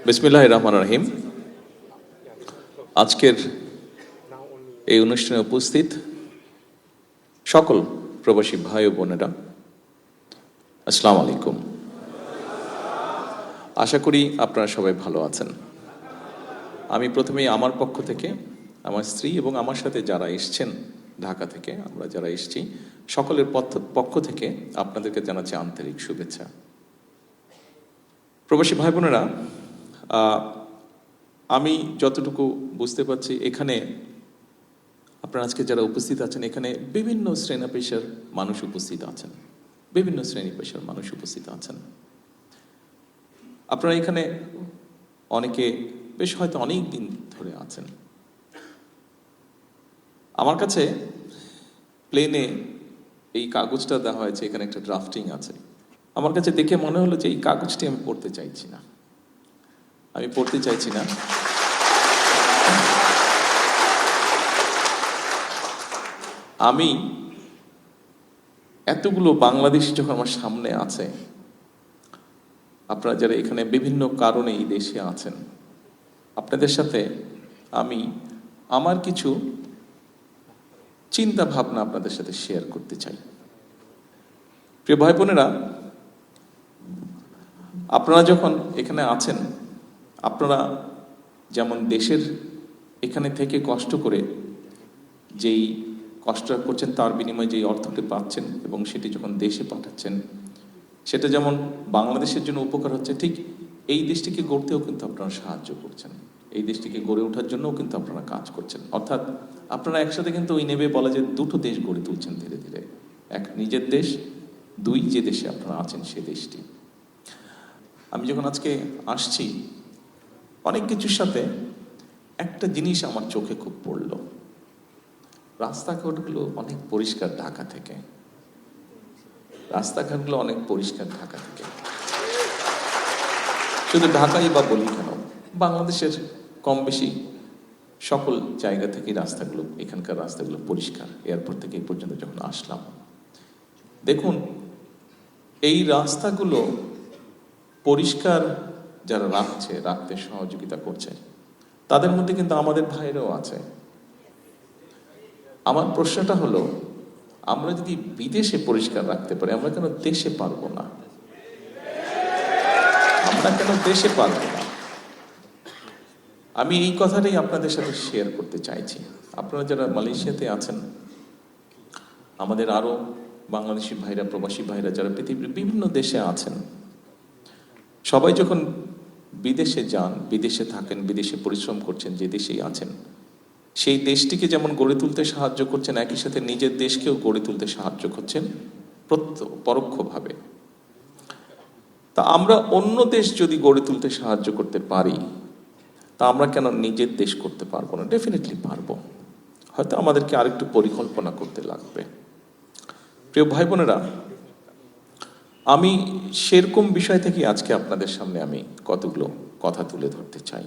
বিসমিল্লাহির রহমানির রহিম। আজকের এই অনুষ্ঠানে উপস্থিত সকল প্রবাসী ভাই ও বোনেরা, আসসালামু আলাইকুম। আশা করি আপনারা সবাই ভালো আছেন। আমি প্রথমেই আমার পক্ষ থেকে, আমার স্ত্রী এবং আমার সাথে যারা এসছেন ঢাকা থেকে, আমরা যারা এসেছি সকলের পক্ষ থেকে আপনাদেরকে জানাচ্ছি আন্তরিক শুভেচ্ছা। প্রবাসী ভাই বোনেরা, আমি যতটুকু বুঝতে পারছি এখানে আপনারা আজকে যারা উপস্থিত আছেন, এখানে বিভিন্ন শ্রেণী পেশার মানুষ উপস্থিত আছেন, বিভিন্ন শ্রেণী পেশার মানুষ উপস্থিত আছেন। আপনারা এখানে অনেকে বেশ হয়তো অনেক দিন ধরে আছেন। আমার কাছে প্লেনে এই কাগজটা দেওয়া হয়েছে, এখানে একটা ড্রাফটিং আছে। আমার কাছে দেখে মনে হলো যে এই কাগজটি আমি পড়তে চাইছি না, আমি পড়তে চাইছি না। আমি এতগুলো বাংলাদেশ যখন আমার সামনে আছে, আপনারা যারা এখানে বিভিন্ন কারণে এই দেশে আছেন, আপনাদের সাথে আমি আমার কিছু চিন্তা ভাবনা আপনাদের সাথে শেয়ার করতে চাই। প্রিয় ভাই বোনেরা, আপনারা যখন এখানে আছেন, আপনারা যেমন দেশের এখানে থেকে কষ্ট করে যেই কষ্ট করছেন তার বিনিময়ে যেই অর্থটি পাচ্ছেন এবং সেটি যখন দেশে পাঠাচ্ছেন, সেটা যেমন বাংলাদেশের জন্য উপকার হচ্ছে, ঠিক এই দেশটিকে গড়তেও কিন্তু আপনারা সাহায্য করছেন, এই দেশটিকে গড়ে ওঠার জন্যও কিন্তু আপনারা কাজ করছেন। অর্থাৎ আপনারা একসাথে কিন্তু ওই নেবে বলা যে দুটো দেশ গড়ে তুলছেন ধীরে ধীরে। এক নিজের দেশ, দুই যে দেশে আপনারা আছেন সে দেশটি। আমি যখন আজকে আসছি অনেক কিছুর সাথে একটা জিনিস আমার চোখে খুব পড়ল। রাস্তাঘাটগুলো অনেক পরিষ্কার ঢাকা থেকে, রাস্তাঘাটগুলো অনেক পরিষ্কার ঢাকা থেকে। শুধু ঢাকাই বা বলি কেন, বাংলাদেশের কম বেশি সকল জায়গা থেকে রাস্তাগুলো, এখানকার রাস্তাগুলো পরিষ্কার। এয়ারপোর্ট থেকে এই পর্যন্ত যখন আসলাম, দেখুন এই রাস্তাগুলো পরিষ্কার যারা রাখতে সহযোগিতা করছে, তাদের মধ্যে কিন্তু আমাদের ভাইরাও আছে। আমার প্রশ্নটা হলো, আমরা যদি বিদেশে পরিষ্কার রাখতে পারি, আমরা কেন দেশে পারবো না? আমরা কেন দেশে পারবো না? আমি এই কথাটাই আপনাদের সাথে শেয়ার করতে চাইছি। আপনারা যারা মালয়েশিয়াতে আছেন, আমাদের আরো বাংলাদেশি ভাইরা, প্রবাসী ভাইরা যারা পৃথিবীর বিভিন্ন দেশে আছেন, সবাই যখন বিদেশে যান, বিদেশে থাকেন, বিদেশে পরিশ্রম করছেন, যে দেশেই আছেন সেই দেশটিকে যেমন গড়ে তুলতে সাহায্য করছেন, একই সাথে নিজের দেশকেও গড়ে তুলতে সাহায্য করছেন পরোক্ষভাবে। তা আমরা অন্য দেশ যদি গড়ে তুলতে সাহায্য করতে পারি, তা আমরা কেন নিজের দেশ করতে পারবো না? ডেফিনেটলি পারবো। হয়তো আমাদেরকে আরেকটু পরিকল্পনা করতে লাগবে। প্রিয় ভাই বোনেরা, আমি সেরকম বিষয় থেকে আজকে আপনাদের সামনে আমি কতগুলো কথা তুলে ধরতে চাই,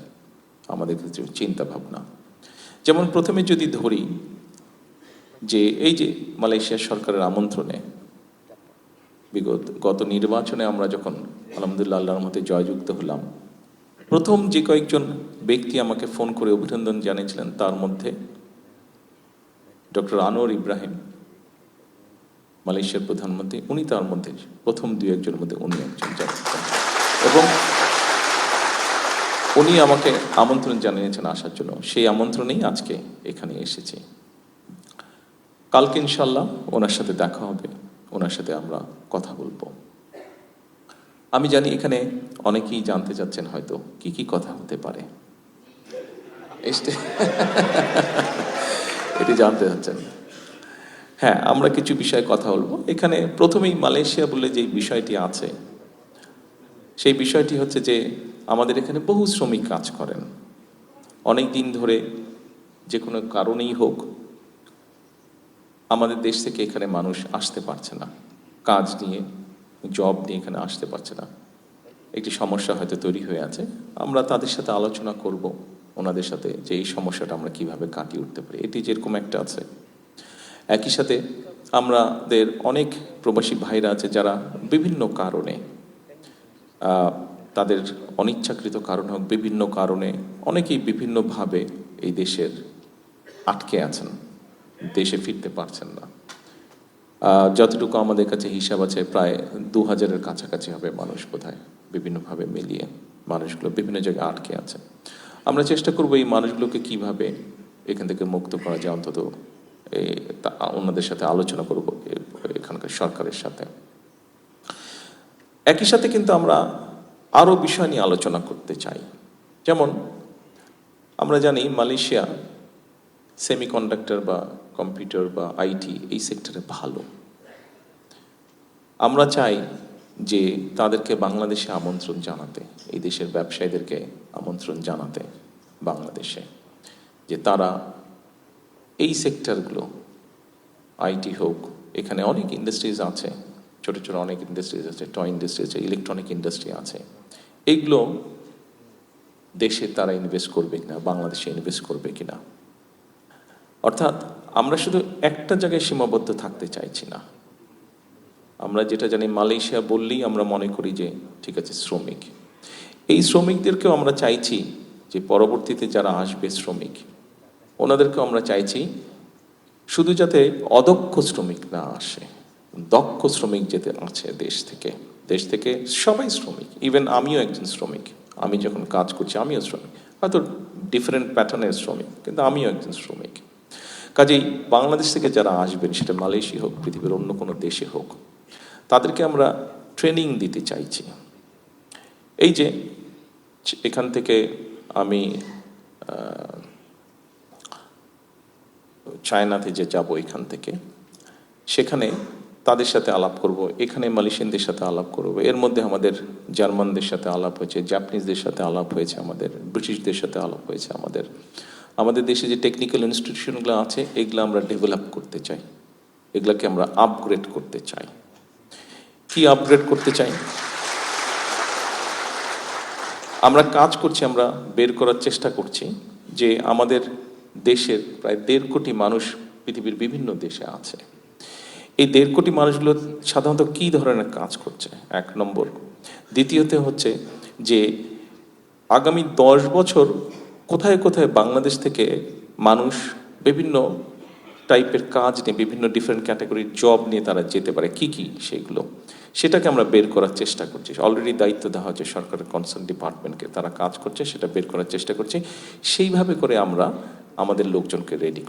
আমাদের কিছু চিন্তা ভাবনা। যেমন প্রথমে যদি ধরি যে এই যে মালয়েশিয়া সরকারের আমন্ত্রণে গত নির্বাচনে আমরা যখন আলহামদুলিল্লাহ আল্লাহর মতে জয়যুক্ত হলাম, প্রথম যে কয়েকজন ব্যক্তি আমাকে ফোন করে অভিনন্দন জানিয়েছিলেন, তার মধ্যে ডক্টর আনোয়ার ইব্রাহিম, মালয়েশিয়ার প্রধানমন্ত্রী, উনি তার মধ্যে প্রথম দুই একজনের মধ্যে উনি একজন জানিয়েছেন এবং উনি আমাকে আমন্ত্রণ জানিয়েছেন আসার জন্য। সেই আমন্ত্রণেই আজকে এখানে এসেছি। কালকে ইনশাল্লাহ ওনার সাথে দেখা হবে, ওনার সাথে আমরা কথা বলবো। আমি জানি এখানে অনেকেই জানতে চাচ্ছেন হয়তো কি কি কথা হতে পারে, এটি জানতে চাচ্ছেন। হ্যাঁ, আমরা কিছু বিষয়ে কথা বলবো। এখানে প্রথমেই মালয়েশিয়া বলে যে বিষয়টি আছে, সেই বিষয়টি হচ্ছে যে আমাদের এখানে বহু শ্রমিক কাজ করেন। অনেক দিন ধরে যে কোনো কারণেই হোক আমাদের দেশ থেকে এখানে মানুষ আসতে পারছে না, কাজ নিয়ে, জব নিয়ে এখানে আসতে পারছে না। একটি সমস্যা হয়তো তৈরি হয়ে আছে। আমরা তাদের সাথে আলোচনা করব, ওনাদের সাথে, যে এই সমস্যাটা আমরা কিভাবে কাটিয়ে উঠতে পারি। এটি যেরকম একটা আছে, একই সাথে আমাদের অনেক প্রবাসী ভাইরা আছে যারা বিভিন্ন কারণে তাদের অনিচ্ছাকৃত কারণ হোক, বিভিন্ন কারণে অনেকেই বিভিন্নভাবে এই দেশের আটকে আছেন, দেশে ফিরতে পারছেন না। যতটুকু আমাদের কাছে হিসাব আছে প্রায় 2000-এর কাছাকাছি হবে মানুষ বোধহয়, বিভিন্নভাবে মিলিয়ে মানুষগুলো বিভিন্ন জায়গায় আটকে আছে। আমরা চেষ্টা করব এই মানুষগুলোকে কিভাবে এখান থেকে মুক্ত করা যায়, অন্তত ওনাদের সাথে আলোচনা করব এখানকার সরকারের সাথে। একই সাথে কিন্তু আমরা আরও বিষয় নিয়ে আলোচনা করতে চাই। যেমন আমরা জানি মালয়েশিয়া সেমিকন্ডাক্টর বা কম্পিউটার বা আইটি এই সেক্টরে ভালো। আমরা চাই যে তাদেরকে বাংলাদেশে আমন্ত্রণ জানাতে, এই দেশের ব্যবসায়ীদেরকে আমন্ত্রণ জানাতে বাংলাদেশে, যে তারা এই সেক্টরগুলো, আইটি হোক, এখানে অনেক ইন্ডাস্ট্রিজ আছে, ছোট ছোট অনেক ইন্ডাস্ট্রিজ আছে, টয় ইন্ডাস্ট্রি আছে, ইলেকট্রনিক ইন্ডাস্ট্রি আছে, এগুলো দেশে তারা ইনভেস্ট করবে কিনা, বাংলাদেশে ইনভেস্ট করবে কিনা। অর্থাৎ আমরা শুধু একটা জায়গায় সীমাবদ্ধ থাকতে চাইছি না। আমরা যেটা জানি, মালয়েশিয়া বললেই আমরা মনে করি যে ঠিক আছে শ্রমিক, এই শ্রমিকদেরকেও আমরা চাইছি যে পরবর্তীতে যারা আসবে শ্রমিক, ওনাদেরকেও আমরা চাইছি শুধু যাতে অদক্ষ শ্রমিক না আসে, দক্ষ শ্রমিক যেতে আছে দেশ থেকে সবাই শ্রমিক। ইভেন আমিও একজন শ্রমিক, আমি যখন কাজ করছি আমিও শ্রমিক, হয়তো ডিফারেন্ট প্যাটার্নের শ্রমিক, কিন্তু আমিও একজন শ্রমিক। কাজেই বাংলাদেশ থেকে যারা আসবেন, সেটা মালয়েশিয়া হোক, পৃথিবীর অন্য কোনো দেশে হোক, তাদেরকে আমরা ট্রেনিং দিতে চাইছি। এই যে এখান থেকে আমি চায়নাতে যে যাব, এখান থেকে সেখানে তাদের সাথে আলাপ করব, এখানে মালয়েশিয়ানদের সাথে আলাপ করব, এর মধ্যে আমাদের জার্মানদের সাথে আলাপ হয়েছে, জাপানিজদের সাথে আলাপ হয়েছে, আমাদের ব্রিটিশদের সাথে আলাপ হয়েছে। আমাদের দেশে যে টেকনিক্যাল ইনস্টিটিউশনগুলো আছে, এগুলো আমরা ডেভেলপ করতে চাই, এগুলোকে আমরা আপগ্রেড করতে চাই। কি আপগ্রেড করতে চাই? আমরা কাজ করছি, আমরা বের করার চেষ্টা করছি যে আমাদের দেশের প্রায় 1.5 কোটি মানুষ পৃথিবীর বিভিন্ন দেশে আছে। এই 1.5 কোটি মানুষগুলো সাধারণত কি ধরনের কাজ করছে, 1 নম্বর। দ্বিতীয়ত হচ্ছে যে আগামী 10 বছর কোথায় কোথায় বাংলাদেশ থেকে মানুষ বিভিন্ন টাইপের কাজ নিয়ে, বিভিন্ন ডিফারেন্ট ক্যাটাগরির জব নিয়ে তারা যেতে পারে, কি সেগুলো, সেটাকে আমরা বের করার চেষ্টা করছি। অলরেডি দায়িত্ব দেওয়া হচ্ছে সরকারের কনসার্ন ডিপার্টমেন্টকে, তারা কাজ করছে, সেটা বের করার চেষ্টা করছে। সেইভাবে করে আমরা আমাদের লোকজনকে রেডি